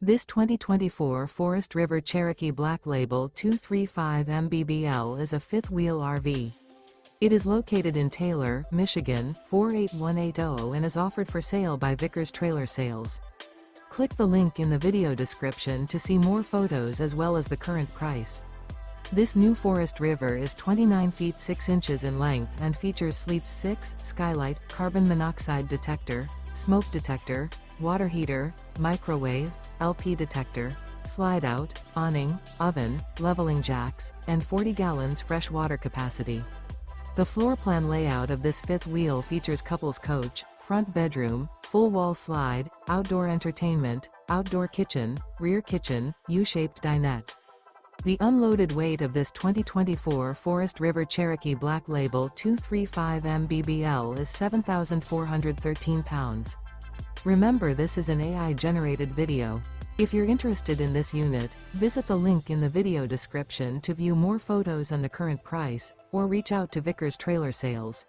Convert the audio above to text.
This 2024 Forest River Cherokee Black Label 235 MBBL is a fifth-wheel RV. It is located in Taylor, Michigan, 48180 and is offered for sale by Vickers Trailer Sales. Click the link in the video description to see more photos as well as the current price. This new Forest River is 29 feet 6 inches in length and features sleep 6, skylight, carbon monoxide detector, smoke detector, water heater, microwave, LP detector, slide-out, awning, oven, leveling jacks, and 40 gallons fresh water capacity. The floor plan layout of this fifth wheel features couples coach, front bedroom, full wall slide, outdoor entertainment, outdoor kitchen, rear kitchen, U-shaped dinette. The unloaded weight of this 2024 Forest River Cherokee Black Label 235 MBBL is 7,413 pounds. Remember, this is an AI-generated video. If you're interested in this unit, visit the link in the video description to view more photos and the current price, or reach out to Vickers Trailer Sales.